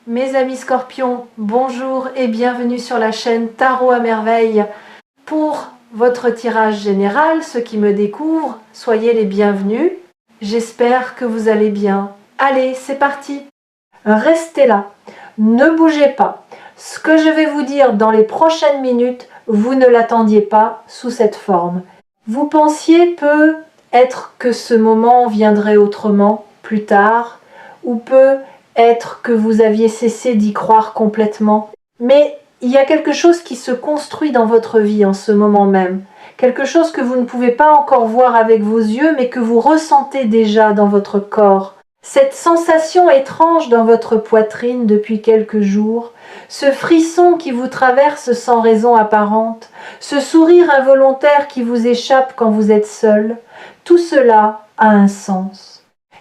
Mes amis scorpions, bonjour et bienvenue sur la chaîne Tarot à merveille. Pour votre tirage général, ceux qui me découvrent, soyez les bienvenus. J'espère que vous allez bien. Allez, c'est parti. Restez là, ne bougez pas. Ce que je vais vous dire dans les prochaines minutes, vous ne l'attendiez pas sous cette forme. Vous pensiez peut-être que ce moment viendrait autrement, plus tard, ou peut-être que vous aviez cessé d'y croire complètement. Mais il y a quelque chose qui se construit dans votre vie en ce moment même. Quelque chose que vous ne pouvez pas encore voir avec vos yeux, mais que vous ressentez déjà dans votre corps. Cette sensation étrange dans votre poitrine depuis quelques jours, ce frisson qui vous traverse sans raison apparente, ce sourire involontaire qui vous échappe quand vous êtes seul, tout cela a un sens.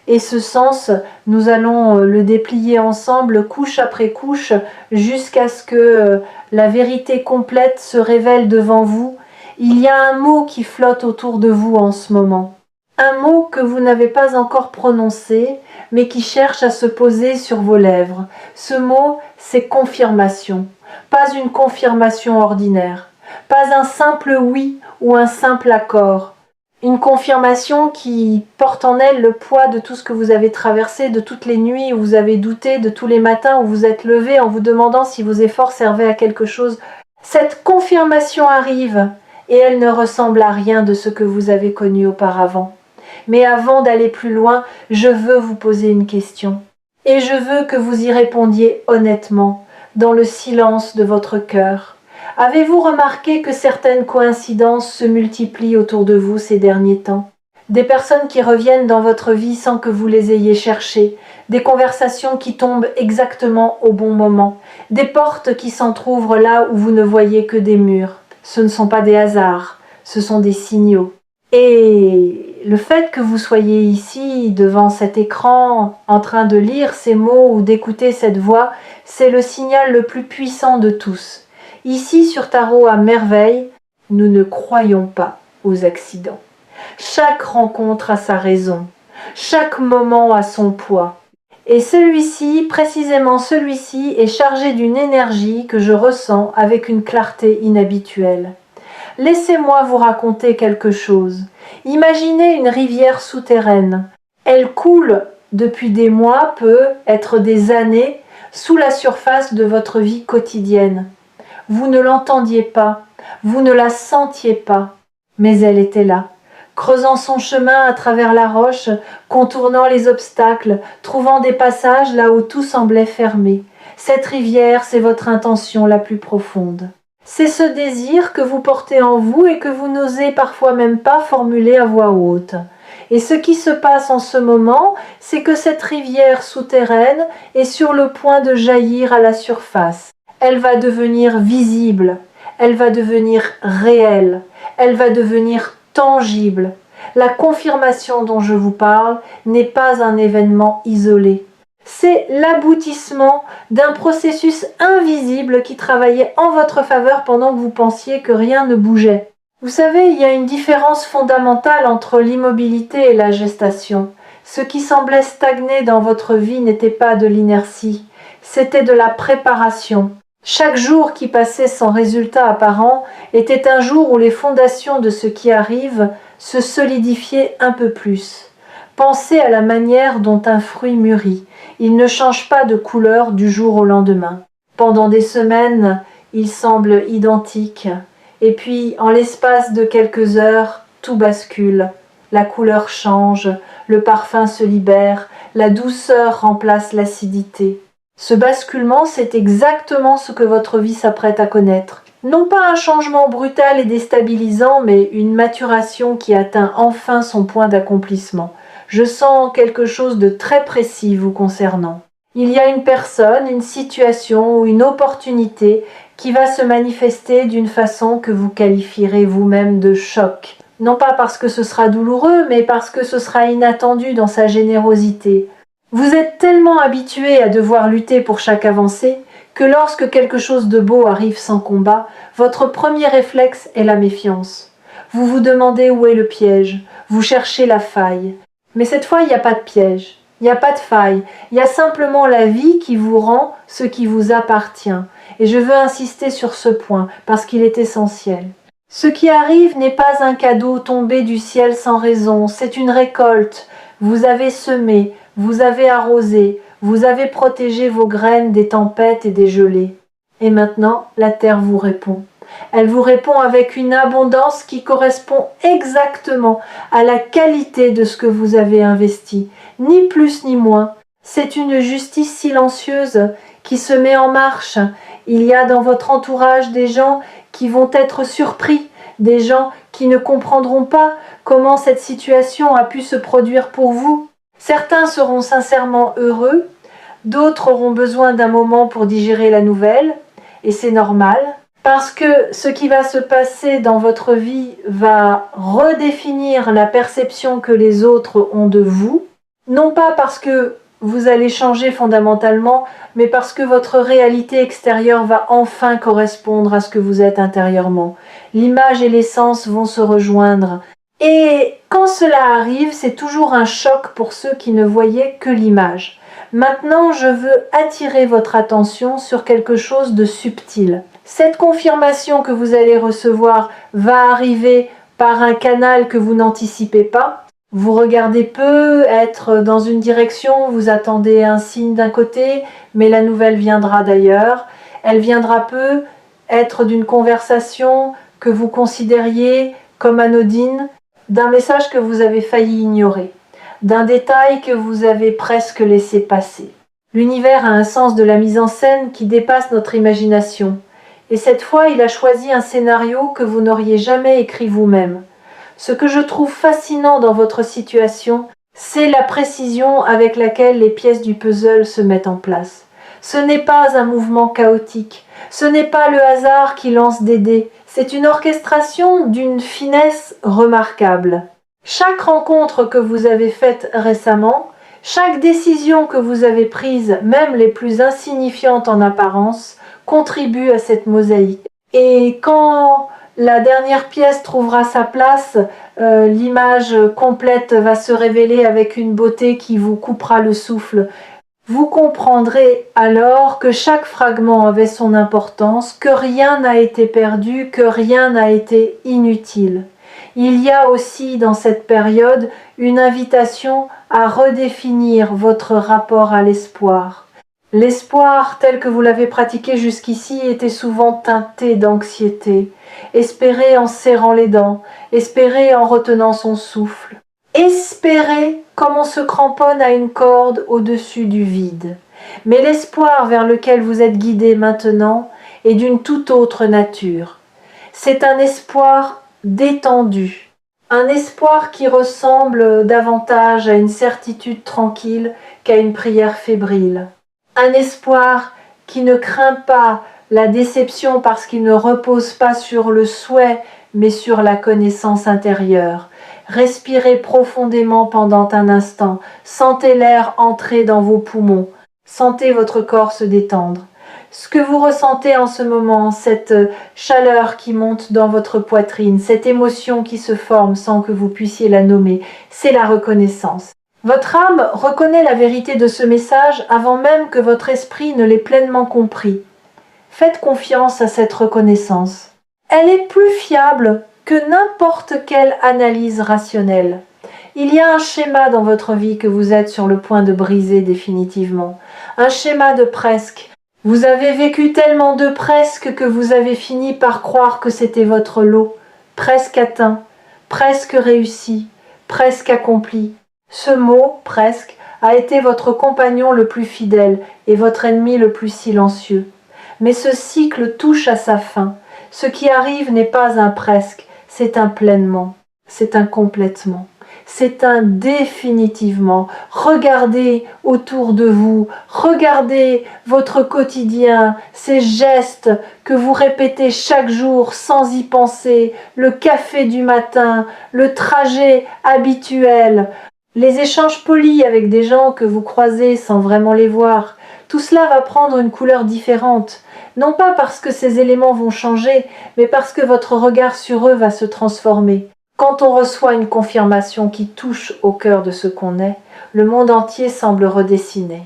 Et ce sens, nous allons le déplier ensemble, couche après couche, jusqu'à ce que la vérité complète se révèle devant vous. Il y a un mot qui flotte autour de vous en ce moment. Un mot que vous n'avez pas encore prononcé, mais qui cherche à se poser sur vos lèvres. Ce mot, c'est confirmation. Pas une confirmation ordinaire. Pas un simple oui ou un simple accord. Une confirmation qui porte en elle le poids de tout ce que vous avez traversé, de toutes les nuits où vous avez douté, de tous les matins où vous êtes levé en vous demandant si vos efforts servaient à quelque chose. Cette confirmation arrive et elle ne ressemble à rien de ce que vous avez connu auparavant. Mais avant d'aller plus loin, je veux vous poser une question. Et je veux que vous y répondiez honnêtement, dans le silence de votre cœur. Avez-vous remarqué que certaines coïncidences se multiplient autour de vous ces derniers temps? Des personnes qui reviennent dans votre vie sans que vous les ayez cherchées, des conversations qui tombent exactement au bon moment, des portes qui s'entr'ouvrent là où vous ne voyez que des murs. Ce ne sont pas des hasards, ce sont des signaux. Et le fait que vous soyez ici, devant cet écran, en train de lire ces mots ou d'écouter cette voix, c'est le signal le plus puissant de tous. Ici, sur Tarot à merveille, nous ne croyons pas aux accidents. Chaque rencontre a sa raison, chaque moment a son poids. Et celui-ci, précisément celui-ci, est chargé d'une énergie que je ressens avec une clarté inhabituelle. Laissez-moi vous raconter quelque chose. Imaginez une rivière souterraine. Elle coule depuis des mois, peut être des années, sous la surface de votre vie quotidienne. Vous ne l'entendiez pas, vous ne la sentiez pas, mais elle était là, creusant son chemin à travers la roche, contournant les obstacles, trouvant des passages là où tout semblait fermé. Cette rivière, c'est votre intention la plus profonde. C'est ce désir que vous portez en vous et que vous n'osez parfois même pas formuler à voix haute. Et ce qui se passe en ce moment, c'est que cette rivière souterraine est sur le point de jaillir à la surface. Elle va devenir visible, elle va devenir réelle, elle va devenir tangible. La confirmation dont je vous parle n'est pas un événement isolé. C'est l'aboutissement d'un processus invisible qui travaillait en votre faveur pendant que vous pensiez que rien ne bougeait. Vous savez, il y a une différence fondamentale entre l'immobilité et la gestation. Ce qui semblait stagner dans votre vie n'était pas de l'inertie, c'était de la préparation. Chaque jour qui passait sans résultat apparent était un jour où les fondations de ce qui arrive se solidifiaient un peu plus. Pensez à la manière dont un fruit mûrit. Il ne change pas de couleur du jour au lendemain. Pendant des semaines, il semble identique. Et puis, en l'espace de quelques heures, tout bascule. La couleur change, le parfum se libère, la douceur remplace l'acidité. Ce basculement, c'est exactement ce que votre vie s'apprête à connaître. Non pas un changement brutal et déstabilisant, mais une maturation qui atteint enfin son point d'accomplissement. Je sens quelque chose de très précis vous concernant. Il y a une personne, une situation ou une opportunité qui va se manifester d'une façon que vous qualifierez vous-même de choc. Non pas parce que ce sera douloureux, mais parce que ce sera inattendu dans sa générosité. Vous êtes tellement habitué à devoir lutter pour chaque avancée que lorsque quelque chose de beau arrive sans combat, votre premier réflexe est la méfiance. Vous vous demandez où est le piège, vous cherchez la faille. Mais cette fois, il n'y a pas de piège. Il n'y a pas de faille. Il y a simplement la vie qui vous rend ce qui vous appartient. Et je veux insister sur ce point parce qu'il est essentiel. Ce qui arrive n'est pas un cadeau tombé du ciel sans raison, c'est une récolte. Vous avez semé, vous avez arrosé, vous avez protégé vos graines des tempêtes et des gelées. Et maintenant, la terre vous répond. Elle vous répond avec une abondance qui correspond exactement à la qualité de ce que vous avez investi, ni plus ni moins. C'est une justice silencieuse qui se met en marche. Il y a dans votre entourage des gens qui vont être surpris, des gens qui ne comprendront pas comment cette situation a pu se produire pour vous. Certains seront sincèrement heureux, d'autres auront besoin d'un moment pour digérer la nouvelle, et c'est normal, parce que ce qui va se passer dans votre vie va redéfinir la perception que les autres ont de vous, non pas parce que vous allez changer fondamentalement, mais parce que votre réalité extérieure va enfin correspondre à ce que vous êtes intérieurement. L'image et l'essence vont se rejoindre. Et quand cela arrive, c'est toujours un choc pour ceux qui ne voyaient que l'image. Maintenant, je veux attirer votre attention sur quelque chose de subtil. Cette confirmation que vous allez recevoir va arriver par un canal que vous n'anticipez pas. Vous regardez peu, être dans une direction, vous attendez un signe d'un côté, mais la nouvelle viendra d'ailleurs. Elle viendra peu, être d'une conversation que vous considériez comme anodine, d'un message que vous avez failli ignorer, d'un détail que vous avez presque laissé passer. L'univers a un sens de la mise en scène qui dépasse notre imagination. Et cette fois, il a choisi un scénario que vous n'auriez jamais écrit vous-même. Ce que je trouve fascinant dans votre situation, c'est la précision avec laquelle les pièces du puzzle se mettent en place. Ce n'est pas un mouvement chaotique, ce n'est pas le hasard qui lance des dés, c'est une orchestration d'une finesse remarquable. Chaque rencontre que vous avez faite récemment, chaque décision que vous avez prise, même les plus insignifiantes en apparence, contribue à cette mosaïque. Et quand la dernière pièce trouvera sa place, l'image complète va se révéler avec une beauté qui vous coupera le souffle. Vous comprendrez alors que chaque fragment avait son importance, que rien n'a été perdu, que rien n'a été inutile. Il y a aussi dans cette période une invitation à redéfinir votre rapport à l'espoir. L'espoir tel que vous l'avez pratiqué jusqu'ici était souvent teinté d'anxiété. Espérer en serrant les dents, espérer en retenant son souffle. Espérer comme on se cramponne à une corde au-dessus du vide. Mais l'espoir vers lequel vous êtes guidé maintenant est d'une toute autre nature. C'est un espoir détendu, un espoir qui ressemble davantage à une certitude tranquille qu'à une prière fébrile. Un espoir qui ne craint pas la déception parce qu'il ne repose pas sur le souhait, mais sur la connaissance intérieure. Respirez profondément pendant un instant, sentez l'air entrer dans vos poumons, sentez votre corps se détendre. Ce que vous ressentez en ce moment, cette chaleur qui monte dans votre poitrine, cette émotion qui se forme sans que vous puissiez la nommer, c'est la reconnaissance. Votre âme reconnaît la vérité de ce message avant même que votre esprit ne l'ait pleinement compris. Faites confiance à cette reconnaissance. Elle est plus fiable que n'importe quelle analyse rationnelle. Il y a un schéma dans votre vie que vous êtes sur le point de briser définitivement. Un schéma de presque. Vous avez vécu tellement de presque que vous avez fini par croire que c'était votre lot. Presque atteint, presque réussi, presque accompli. Ce mot, presque, a été votre compagnon le plus fidèle et votre ennemi le plus silencieux. Mais ce cycle touche à sa fin. Ce qui arrive n'est pas un presque, c'est un pleinement, c'est un complètement, c'est un définitivement. Regardez autour de vous, regardez votre quotidien, ces gestes que vous répétez chaque jour sans y penser, le café du matin, le trajet habituel, les échanges polis avec des gens que vous croisez sans vraiment les voir. Tout cela va prendre une couleur différente. Non pas parce que ces éléments vont changer, mais parce que votre regard sur eux va se transformer. Quand on reçoit une confirmation qui touche au cœur de ce qu'on est, le monde entier semble redessiner.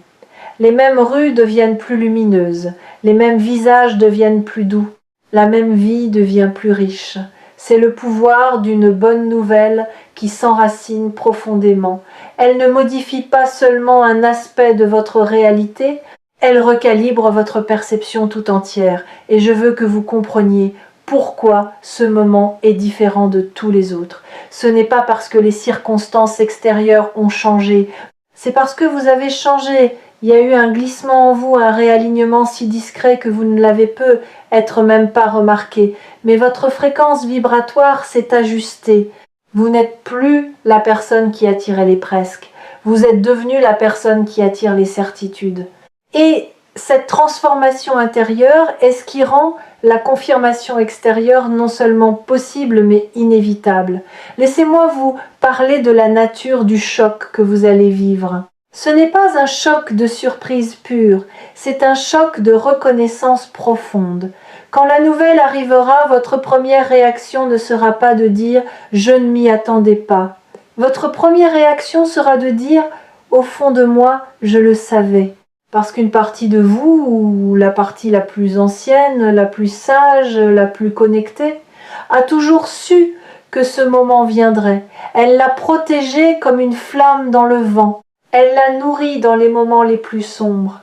Les mêmes rues deviennent plus lumineuses, les mêmes visages deviennent plus doux, la même vie devient plus riche. C'est le pouvoir d'une bonne nouvelle qui s'enracine profondément. Elle ne modifie pas seulement un aspect de votre réalité, elle recalibre votre perception tout entière. Et je veux que vous compreniez pourquoi ce moment est différent de tous les autres. Ce n'est pas parce que les circonstances extérieures ont changé, c'est parce que vous avez changé. Il y a eu un glissement en vous, un réalignement si discret que vous ne l'avez peut-être même pas remarqué. Mais votre fréquence vibratoire s'est ajustée. Vous n'êtes plus la personne qui attirait les presque. Vous êtes devenu la personne qui attire les certitudes. Et cette transformation intérieure est ce qui rend la confirmation extérieure non seulement possible mais inévitable. Laissez-moi vous parler de la nature du choc que vous allez vivre. Ce n'est pas un choc de surprise pure, c'est un choc de reconnaissance profonde. Quand la nouvelle arrivera, votre première réaction ne sera pas de dire « je ne m'y attendais pas ». Votre première réaction sera de dire « au fond de moi, je le savais ». Parce qu'une partie de vous, ou la partie la plus ancienne, la plus sage, la plus connectée, a toujours su que ce moment viendrait. Elle l'a protégé comme une flamme dans le vent. Elle l'a nourri dans les moments les plus sombres.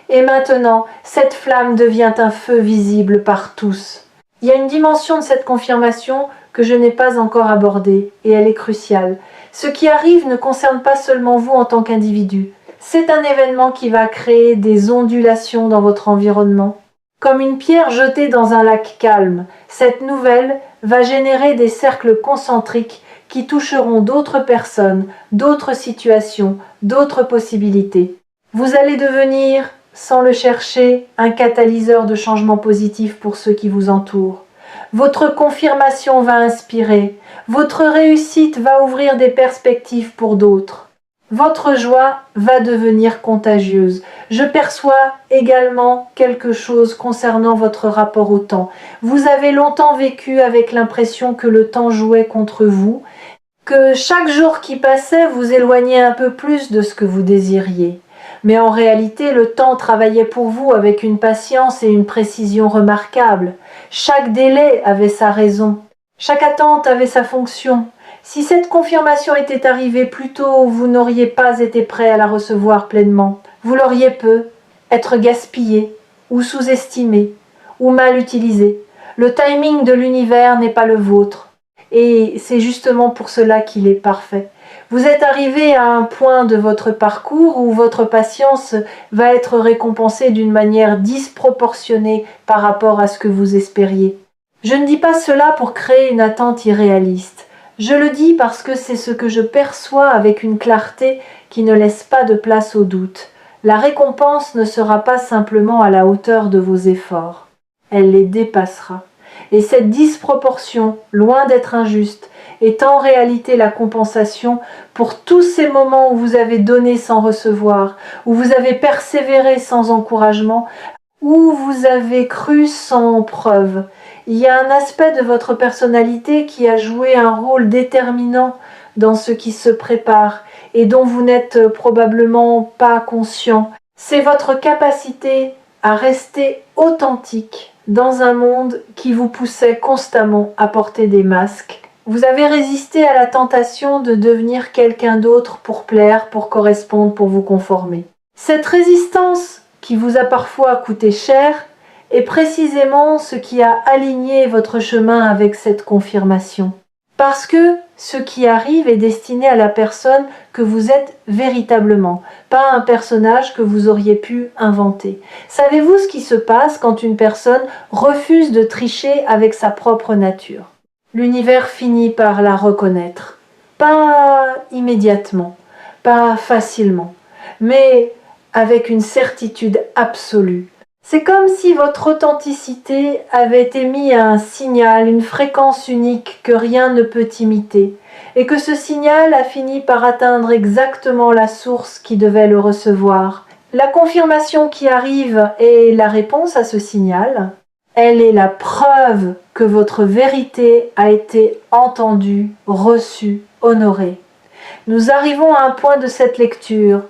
Et maintenant, cette flamme devient un feu visible par tous. Il y a une dimension de cette confirmation que je n'ai pas encore abordée, et elle est cruciale. Ce qui arrive ne concerne pas seulement vous en tant qu'individu. C'est un événement qui va créer des ondulations dans votre environnement. Comme une pierre jetée dans un lac calme, cette nouvelle va générer des cercles concentriques qui toucheront d'autres personnes, d'autres situations, d'autres possibilités. Vous allez devenir, sans le chercher, un catalyseur de changement positif pour ceux qui vous entourent. Votre confirmation va inspirer, votre réussite va ouvrir des perspectives pour d'autres. Votre joie va devenir contagieuse. Je perçois également quelque chose concernant votre rapport au temps. Vous avez longtemps vécu avec l'impression que le temps jouait contre vous, que chaque jour qui passait vous éloignait un peu plus de ce que vous désiriez. Mais en réalité, le temps travaillait pour vous avec une patience et une précision remarquables. Chaque délai avait sa raison. Chaque attente avait sa fonction. Si cette confirmation était arrivée plus tôt, vous n'auriez pas été prêt à la recevoir pleinement. Vous l'auriez être gaspillé, ou sous-estimé, ou mal utilisé. Le timing de l'univers n'est pas le vôtre. Et c'est justement pour cela qu'il est parfait. Vous êtes arrivé à un point de votre parcours où votre patience va être récompensée d'une manière disproportionnée par rapport à ce que vous espériez. Je ne dis pas cela pour créer une attente irréaliste. Je le dis parce que c'est ce que je perçois avec une clarté qui ne laisse pas de place au doute. La récompense ne sera pas simplement à la hauteur de vos efforts. Elle les dépassera. Et cette disproportion, loin d'être injuste, est en réalité la compensation pour tous ces moments où vous avez donné sans recevoir, où vous avez persévéré sans encouragement, où vous avez cru sans preuve. Il y a un aspect de votre personnalité qui a joué un rôle déterminant dans ce qui se prépare et dont vous n'êtes probablement pas conscient. C'est votre capacité à rester authentique dans un monde qui vous poussait constamment à porter des masques. Vous avez résisté à la tentation de devenir quelqu'un d'autre pour plaire, pour correspondre, pour vous conformer. Cette résistance qui vous a parfois coûté cher est précisément ce qui a aligné votre chemin avec cette confirmation. Parce que ce qui arrive est destiné à la personne que vous êtes véritablement, pas un personnage que vous auriez pu inventer. Savez-vous ce qui se passe quand une personne refuse de tricher avec sa propre nature? L'univers finit par la reconnaître. Pas immédiatement, pas facilement, mais avec une certitude absolue. C'est comme si votre authenticité avait émis un signal, une fréquence unique que rien ne peut imiter, et que ce signal a fini par atteindre exactement la source qui devait le recevoir. La confirmation qui arrive est la réponse à ce signal. Elle est la preuve que votre vérité a été entendue, reçue, honorée. Nous arrivons à un point de cette lecture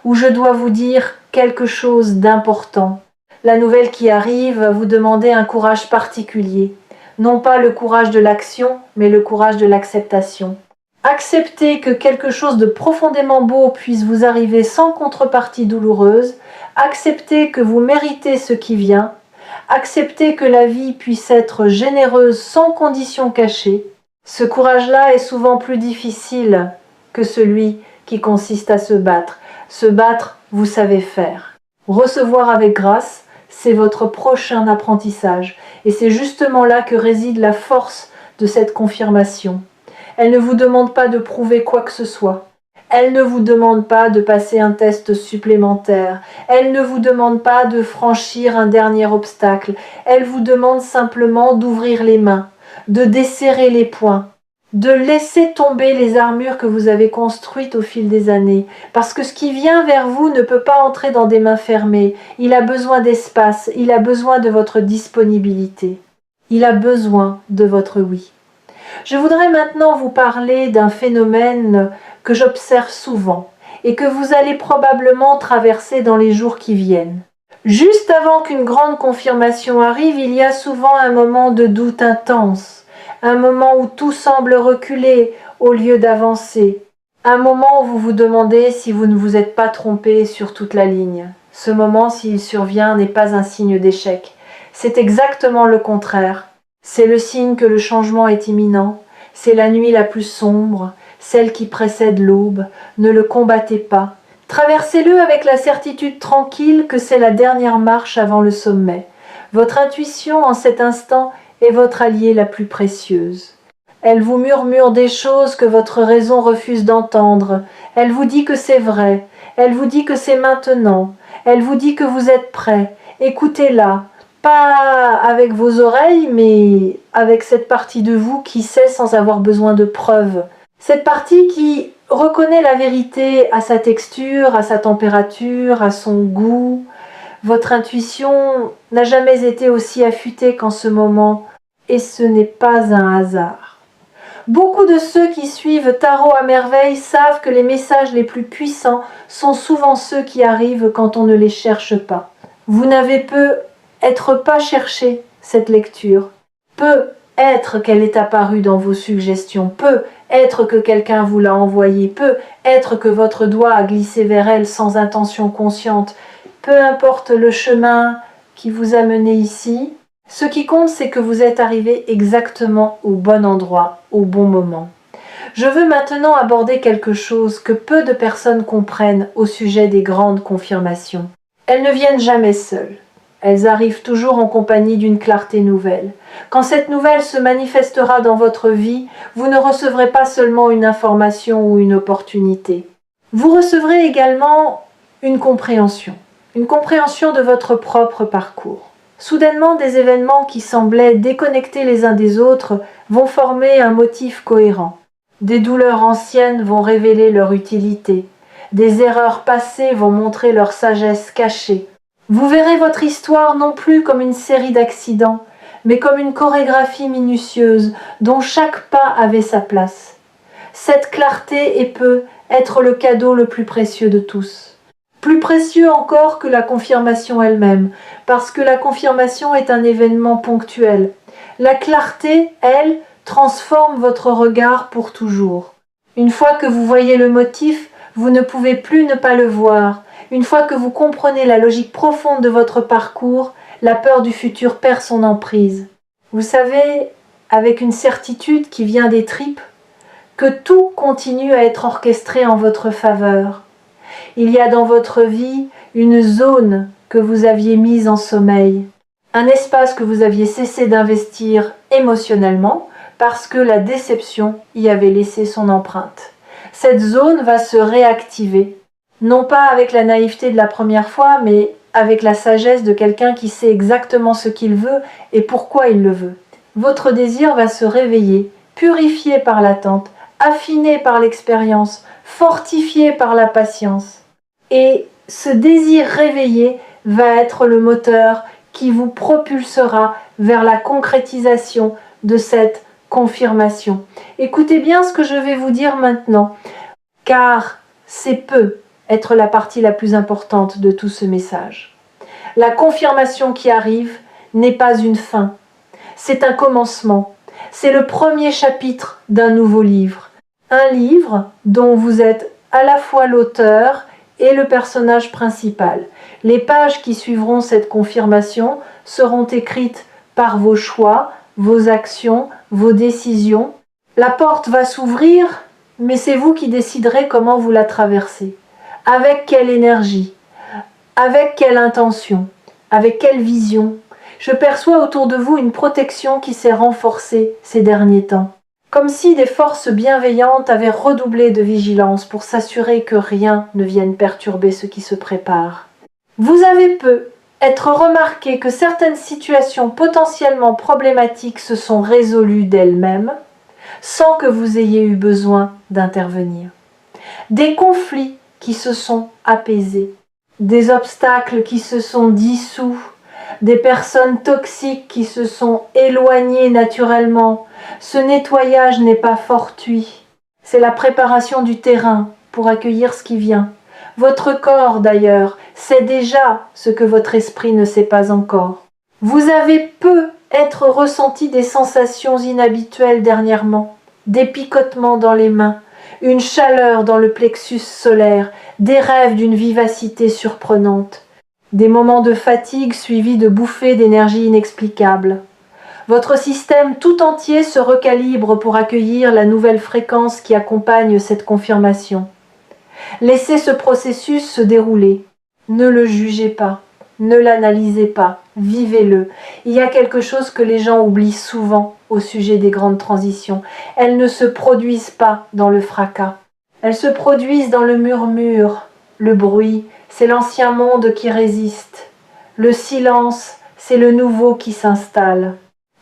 où je dois vous dire quelque chose d'important. La nouvelle qui arrive va vous demander un courage particulier. Non pas le courage de l'action, mais le courage de l'acceptation. Acceptez que quelque chose de profondément beau puisse vous arriver sans contrepartie douloureuse. Acceptez que vous méritez ce qui vient. Acceptez que la vie puisse être généreuse sans condition cachée. Ce courage-là est souvent plus difficile que celui qui consiste à se battre. Se battre, vous savez faire. Recevoir avec grâce, c'est votre prochain apprentissage. Et c'est justement là que réside la force de cette confirmation. Elle ne vous demande pas de prouver quoi que ce soit. Elle ne vous demande pas de passer un test supplémentaire. Elle ne vous demande pas de franchir un dernier obstacle. Elle vous demande simplement d'ouvrir les mains, de desserrer les poings, de laisser tomber les armures que vous avez construites au fil des années. Parce que ce qui vient vers vous ne peut pas entrer dans des mains fermées. Il a besoin d'espace, il a besoin de votre disponibilité. Il a besoin de votre oui. Je voudrais maintenant vous parler d'un phénomène que j'observe souvent et que vous allez probablement traverser dans les jours qui viennent. Juste avant qu'une grande confirmation arrive, il y a souvent un moment de doute intense, un moment où tout semble reculer au lieu d'avancer, un moment où vous vous demandez si vous ne vous êtes pas trompé sur toute la ligne. Ce moment, s'il survient, n'est pas un signe d'échec. C'est exactement le contraire. C'est le signe que le changement est imminent, c'est la nuit la plus sombre, celle qui précède l'aube. Ne le combattez pas. Traversez-le avec la certitude tranquille que c'est la dernière marche avant le sommet. Votre intuition en cet instant est votre alliée la plus précieuse. Elle vous murmure des choses que votre raison refuse d'entendre. Elle vous dit que c'est vrai. Elle vous dit que c'est maintenant. Elle vous dit que vous êtes prêt. Écoutez-la. Pas avec vos oreilles, mais avec cette partie de vous qui sait sans avoir besoin de preuves. Cette partie qui reconnaît la vérité à sa texture, à sa température, à son goût. Votre intuition n'a jamais été aussi affûtée qu'en ce moment, et ce n'est pas un hasard. Beaucoup de ceux qui suivent Tarot à merveille savent que les messages les plus puissants sont souvent ceux qui arrivent quand on ne les cherche pas. Vous n'avez peut-être pas cherché cette lecture. Peut être qu'elle est apparue dans vos suggestions. Peut être que quelqu'un vous l'a envoyée. Peut être que votre doigt a glissé vers elle sans intention consciente. Peu importe le chemin qui vous a mené ici, ce qui compte, c'est que vous êtes arrivé exactement au bon endroit, au bon moment. Je veux maintenant aborder quelque chose que peu de personnes comprennent au sujet des grandes confirmations. Elles ne viennent jamais seules. Elles arrivent toujours en compagnie d'une clarté nouvelle. Quand cette nouvelle se manifestera dans votre vie, vous ne recevrez pas seulement une information ou une opportunité. Vous recevrez également une compréhension de votre propre parcours. Soudainement, des événements qui semblaient déconnectés les uns des autres vont former un motif cohérent. Des douleurs anciennes vont révéler leur utilité. Des erreurs passées vont montrer leur sagesse cachée. Vous verrez votre histoire non plus comme une série d'accidents, mais comme une chorégraphie minutieuse dont chaque pas avait sa place. Cette clarté peut être le cadeau le plus précieux de tous. Plus précieux encore que la confirmation elle-même, parce que la confirmation est un événement ponctuel. La clarté, elle, transforme votre regard pour toujours. Une fois que vous voyez le motif, vous ne pouvez plus ne pas le voir. Une fois que vous comprenez la logique profonde de votre parcours, la peur du futur perd son emprise. Vous savez, avec une certitude qui vient des tripes, que tout continue à être orchestré en votre faveur. Il y a dans votre vie une zone que vous aviez mise en sommeil, un espace que vous aviez cessé d'investir émotionnellement parce que la déception y avait laissé son empreinte. Cette zone va se réactiver, non pas avec la naïveté de la première fois, mais avec la sagesse de quelqu'un qui sait exactement ce qu'il veut et pourquoi il le veut. Votre désir va se réveiller, purifié par l'attente, affiné par l'expérience, fortifié par la patience. Et ce désir réveillé va être le moteur qui vous propulsera vers la concrétisation de cette confirmation. Écoutez bien ce que je vais vous dire maintenant, car c'est peut être la partie la plus importante de tout ce message. La confirmation qui arrive n'est pas une fin, c'est un commencement. C'est le premier chapitre d'un nouveau livre. Un livre dont vous êtes à la fois l'auteur et le personnage principal. Les pages qui suivront cette confirmation seront écrites par vos choix, vos actions, vos décisions. La porte va s'ouvrir, mais c'est vous qui déciderez comment vous la traversez. Avec quelle énergie, avec quelle intention, avec quelle vision. Je perçois autour de vous une protection qui s'est renforcée ces derniers temps. Comme si des forces bienveillantes avaient redoublé de vigilance pour s'assurer que rien ne vienne perturber ce qui se prépare. Vous avez être remarqué que certaines situations potentiellement problématiques se sont résolues d'elles-mêmes sans que vous ayez eu besoin d'intervenir. Des conflits qui se sont apaisés, des obstacles qui se sont dissous, des personnes toxiques qui se sont éloignées naturellement. Ce nettoyage n'est pas fortuit, c'est la préparation du terrain pour accueillir ce qui vient. Votre corps, d'ailleurs, sait déjà ce que votre esprit ne sait pas encore. Vous avez être ressenti des sensations inhabituelles dernièrement, des picotements dans les mains, une chaleur dans le plexus solaire, des rêves d'une vivacité surprenante. Des moments de fatigue suivis de bouffées d'énergie inexplicables. Votre système tout entier se recalibre pour accueillir la nouvelle fréquence qui accompagne cette confirmation. Laissez ce processus se dérouler. Ne le jugez pas, ne l'analysez pas, vivez-le. Il y a quelque chose que les gens oublient souvent au sujet des grandes transitions. Elles ne se produisent pas dans le fracas. Elles se produisent dans le murmure, le bruit. C'est l'ancien monde qui résiste. Le silence, c'est le nouveau qui s'installe.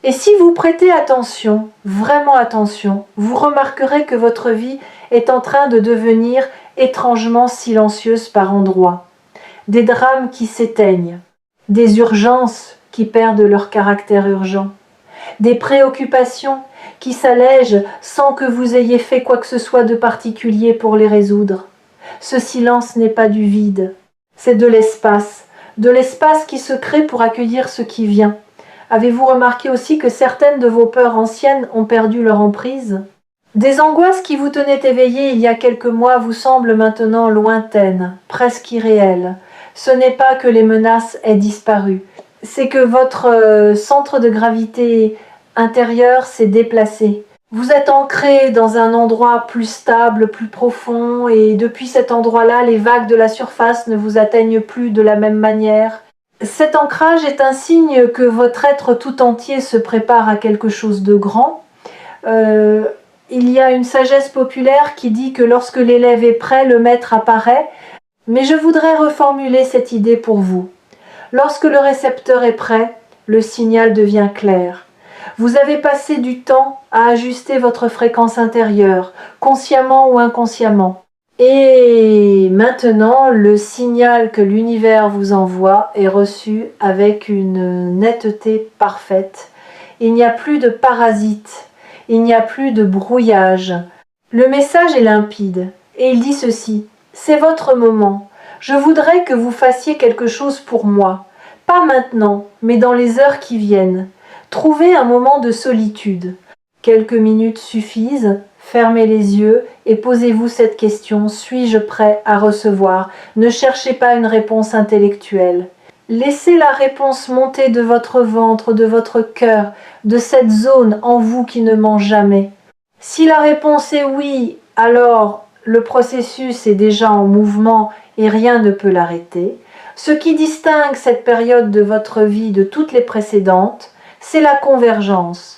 Et si vous prêtez attention, vraiment attention, vous remarquerez que votre vie est en train de devenir étrangement silencieuse par endroits. Des drames qui s'éteignent, des urgences qui perdent leur caractère urgent, des préoccupations qui s'allègent sans que vous ayez fait quoi que ce soit de particulier pour les résoudre. Ce silence n'est pas du vide, c'est de l'espace qui se crée pour accueillir ce qui vient. Avez-vous remarqué aussi que certaines de vos peurs anciennes ont perdu leur emprise ? Des angoisses qui vous tenaient éveillées il y a quelques mois vous semblent maintenant lointaines, presque irréelles. Ce n'est pas que les menaces aient disparu, c'est que votre centre de gravité intérieur s'est déplacé. Vous êtes ancré dans un endroit plus stable, plus profond, et depuis cet endroit-là, les vagues de la surface ne vous atteignent plus de la même manière. Cet ancrage est un signe que votre être tout entier se prépare à quelque chose de grand. Il y a une sagesse populaire qui dit que lorsque l'élève est prêt, le maître apparaît, mais je voudrais reformuler cette idée pour vous. Lorsque le récepteur est prêt, le signal devient clair. Vous avez passé du temps à ajuster votre fréquence intérieure, consciemment ou inconsciemment. Et maintenant, le signal que l'univers vous envoie est reçu avec une netteté parfaite. Il n'y a plus de parasites, il n'y a plus de brouillage. Le message est limpide et il dit ceci: c'est votre moment. Je voudrais que vous fassiez quelque chose pour moi. Pas maintenant, mais dans les heures qui viennent. Trouvez un moment de solitude. Quelques minutes suffisent. Fermez les yeux et posez-vous cette question: suis-je prêt à recevoir? Ne cherchez pas une réponse intellectuelle. Laissez la réponse monter de votre ventre, de votre cœur, de cette zone en vous qui ne ment jamais. Si la réponse est oui, alors le processus est déjà en mouvement et rien ne peut l'arrêter. Ce qui distingue cette période de votre vie de toutes les précédentes, c'est la convergence.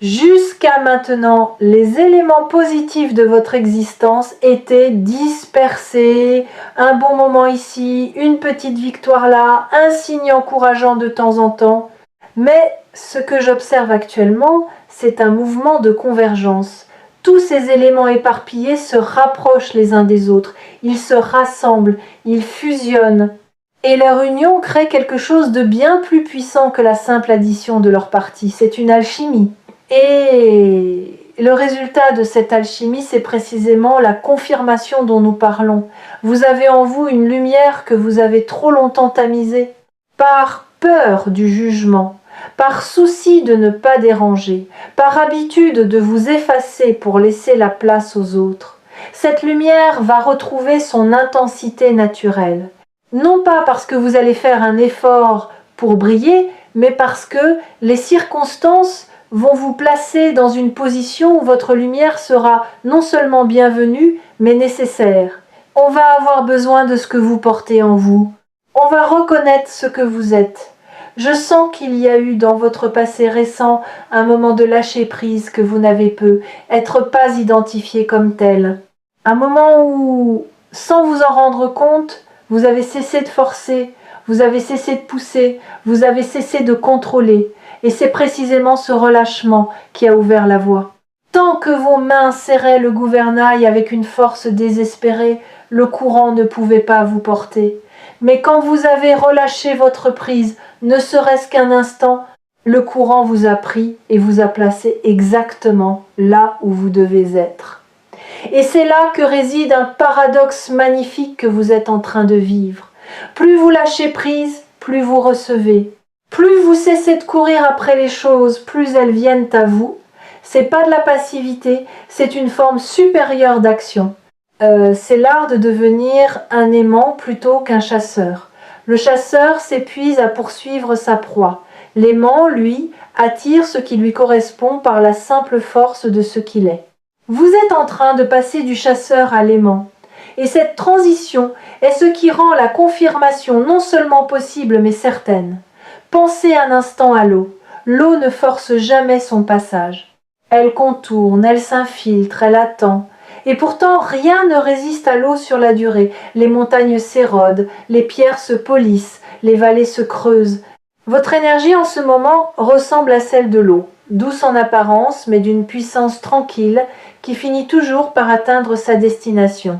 Jusqu'à maintenant, les éléments positifs de votre existence étaient dispersés. Un bon moment ici, une petite victoire là, un signe encourageant de temps en temps. Mais ce que j'observe actuellement, c'est un mouvement de convergence. Tous ces éléments éparpillés se rapprochent les uns des autres. Ils se rassemblent, ils fusionnent. Et leur union crée quelque chose de bien plus puissant que la simple addition de leurs parties. C'est une alchimie. Et le résultat de cette alchimie, c'est précisément la confirmation dont nous parlons. Vous avez en vous une lumière que vous avez trop longtemps tamisée, par peur du jugement, par souci de ne pas déranger, par habitude de vous effacer pour laisser la place aux autres. Cette lumière va retrouver son intensité naturelle. Non pas parce que vous allez faire un effort pour briller, mais parce que les circonstances vont vous placer dans une position où votre lumière sera non seulement bienvenue, mais nécessaire. On va avoir besoin de ce que vous portez en vous. On va reconnaître ce que vous êtes. Je sens qu'il y a eu dans votre passé récent un moment de lâcher prise que vous n'avez pu être pas identifié comme tel. Un moment où, sans vous en rendre compte, vous avez cessé de forcer, vous avez cessé de pousser, vous avez cessé de contrôler. Et c'est précisément ce relâchement qui a ouvert la voie. Tant que vos mains serraient le gouvernail avec une force désespérée, le courant ne pouvait pas vous porter. Mais quand vous avez relâché votre prise, ne serait-ce qu'un instant, le courant vous a pris et vous a placé exactement là où vous devez être. Et c'est là que réside un paradoxe magnifique que vous êtes en train de vivre. Plus vous lâchez prise, plus vous recevez. Plus vous cessez de courir après les choses, plus elles viennent à vous. C'est pas de la passivité, c'est une forme supérieure d'action. C'est l'art de devenir un aimant plutôt qu'un chasseur. Le chasseur s'épuise à poursuivre sa proie. L'aimant, lui, attire ce qui lui correspond par la simple force de ce qu'il est. Vous êtes en train de passer du chasseur à l'aimant. Et cette transition est ce qui rend la confirmation non seulement possible mais certaine. Pensez un instant à l'eau. L'eau ne force jamais son passage. Elle contourne, elle s'infiltre, elle attend. Et pourtant, rien ne résiste à l'eau sur la durée. Les montagnes s'érodent, les pierres se polissent, les vallées se creusent. Votre énergie en ce moment ressemble à celle de l'eau, douce en apparence, mais d'une puissance tranquille qui finit toujours par atteindre sa destination.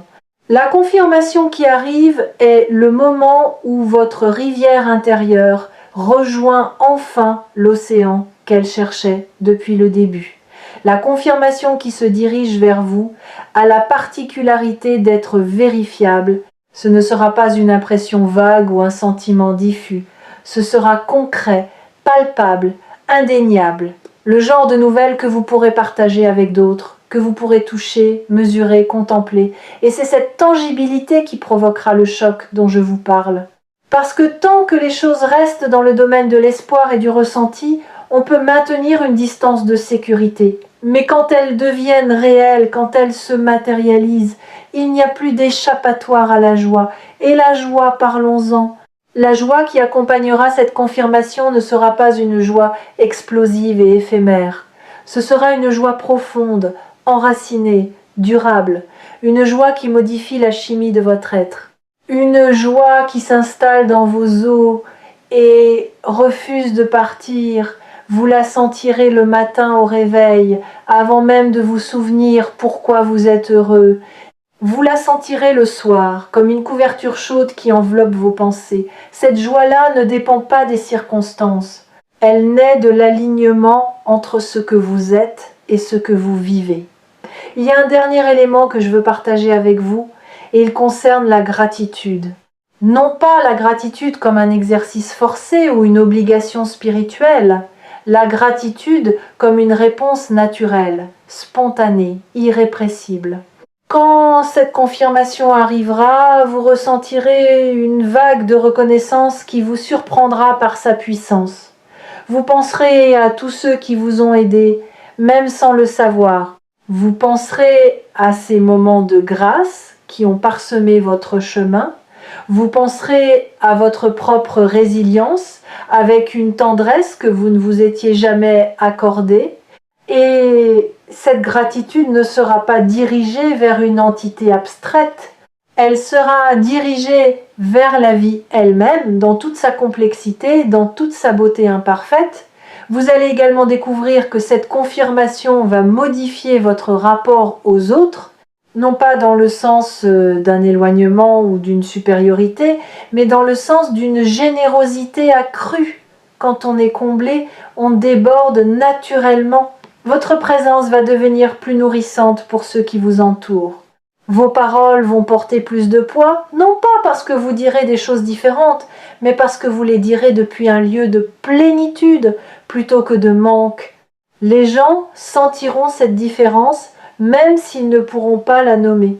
La confirmation qui arrive est le moment où votre rivière intérieure rejoint enfin l'océan qu'elle cherchait depuis le début. La confirmation qui se dirige vers vous a la particularité d'être vérifiable. Ce ne sera pas une impression vague ou un sentiment diffus. Ce sera concret, palpable, indéniable. Le genre de nouvelles que vous pourrez partager avec d'autres, que vous pourrez toucher, mesurer, contempler. Et c'est cette tangibilité qui provoquera le choc dont je vous parle. Parce que tant que les choses restent dans le domaine de l'espoir et du ressenti, on peut maintenir une distance de sécurité. Mais quand elles deviennent réelles, quand elles se matérialisent, il n'y a plus d'échappatoire à la joie. Et la joie, parlons-en. La joie qui accompagnera cette confirmation ne sera pas une joie explosive et éphémère. Ce sera une joie profonde, enracinée, durable, une joie qui modifie la chimie de votre être. Une joie qui s'installe dans vos os et refuse de partir. Vous la sentirez le matin au réveil, avant même de vous souvenir pourquoi vous êtes heureux. Vous la sentirez le soir, comme une couverture chaude qui enveloppe vos pensées. Cette joie-là ne dépend pas des circonstances. Elle naît de l'alignement entre ce que vous êtes et ce que vous vivez. Il y a un dernier élément que je veux partager avec vous, et il concerne la gratitude. Non pas la gratitude comme un exercice forcé ou une obligation spirituelle, la gratitude comme une réponse naturelle, spontanée, irrépressible. Quand cette confirmation arrivera, vous ressentirez une vague de reconnaissance qui vous surprendra par sa puissance. Vous penserez à tous ceux qui vous ont aidé, même sans le savoir. Vous penserez à ces moments de grâce qui ont parsemé votre chemin. Vous penserez à votre propre résilience avec une tendresse que vous ne vous étiez jamais accordée. Et cette gratitude ne sera pas dirigée vers une entité abstraite, elle sera dirigée vers la vie elle-même, dans toute sa complexité, dans toute sa beauté imparfaite. Vous allez également découvrir que cette confirmation va modifier votre rapport aux autres, non pas dans le sens d'un éloignement ou d'une supériorité, mais dans le sens d'une générosité accrue. Quand on est comblé, on déborde naturellement. Votre présence va devenir plus nourrissante pour ceux qui vous entourent. Vos paroles vont porter plus de poids, non pas parce que vous direz des choses différentes, mais parce que vous les direz depuis un lieu de plénitude plutôt que de manque. Les gens sentiront cette différence même s'ils ne pourront pas la nommer.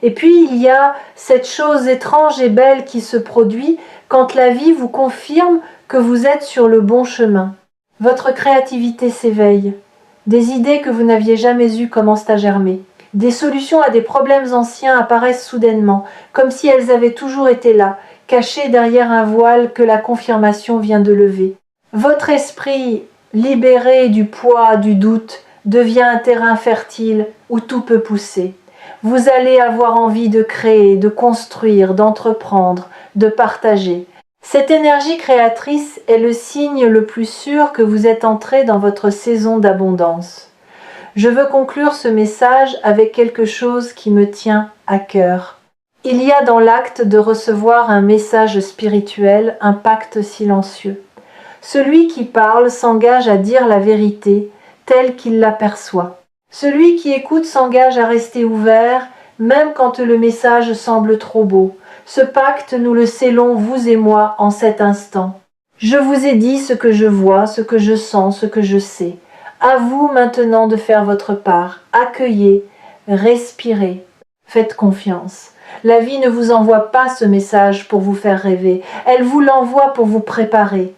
Et puis il y a cette chose étrange et belle qui se produit quand la vie vous confirme que vous êtes sur le bon chemin. Votre créativité s'éveille. Des idées que vous n'aviez jamais eues commencent à germer. Des solutions à des problèmes anciens apparaissent soudainement, comme si elles avaient toujours été là, cachées derrière un voile que la confirmation vient de lever. Votre esprit, libéré du poids du doute, devient un terrain fertile où tout peut pousser. Vous allez avoir envie de créer, de construire, d'entreprendre, de partager. Cette énergie créatrice est le signe le plus sûr que vous êtes entré dans votre saison d'abondance. Je veux conclure ce message avec quelque chose qui me tient à cœur. Il y a dans l'acte de recevoir un message spirituel un pacte silencieux. Celui qui parle s'engage à dire la vérité telle qu'il l'aperçoit. Celui qui écoute s'engage à rester ouvert, même quand le message semble trop beau. Ce pacte, nous le scellons, vous et moi, en cet instant. Je vous ai dit ce que je vois, ce que je sens, ce que je sais. À vous maintenant de faire votre part. Accueillez, respirez, faites confiance. La vie ne vous envoie pas ce message pour vous faire rêver. Elle vous l'envoie pour vous préparer.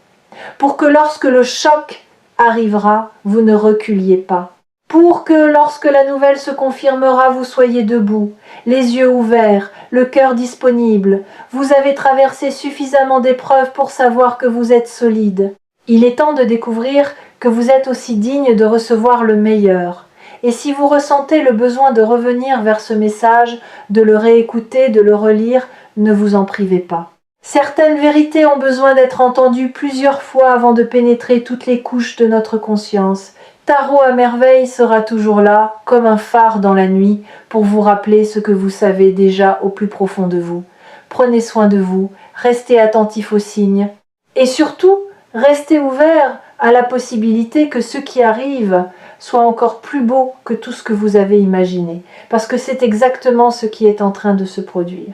Pour que lorsque le choc arrivera, vous ne reculiez pas. Pour que lorsque la nouvelle se confirmera, vous soyez debout, les yeux ouverts, le cœur disponible. Vous avez traversé suffisamment d'épreuves pour savoir que vous êtes solide. Il est temps de découvrir que vous êtes aussi digne de recevoir le meilleur. Et si vous ressentez le besoin de revenir vers ce message, de le réécouter, de le relire, ne vous en privez pas. Certaines vérités ont besoin d'être entendues plusieurs fois avant de pénétrer toutes les couches de notre conscience. Tarot à merveille sera toujours là, comme un phare dans la nuit, pour vous rappeler ce que vous savez déjà au plus profond de vous. Prenez soin de vous, restez attentif aux signes. Et surtout, restez ouvert à la possibilité que ce qui arrive soit encore plus beau que tout ce que vous avez imaginé, parce que c'est exactement ce qui est en train de se produire.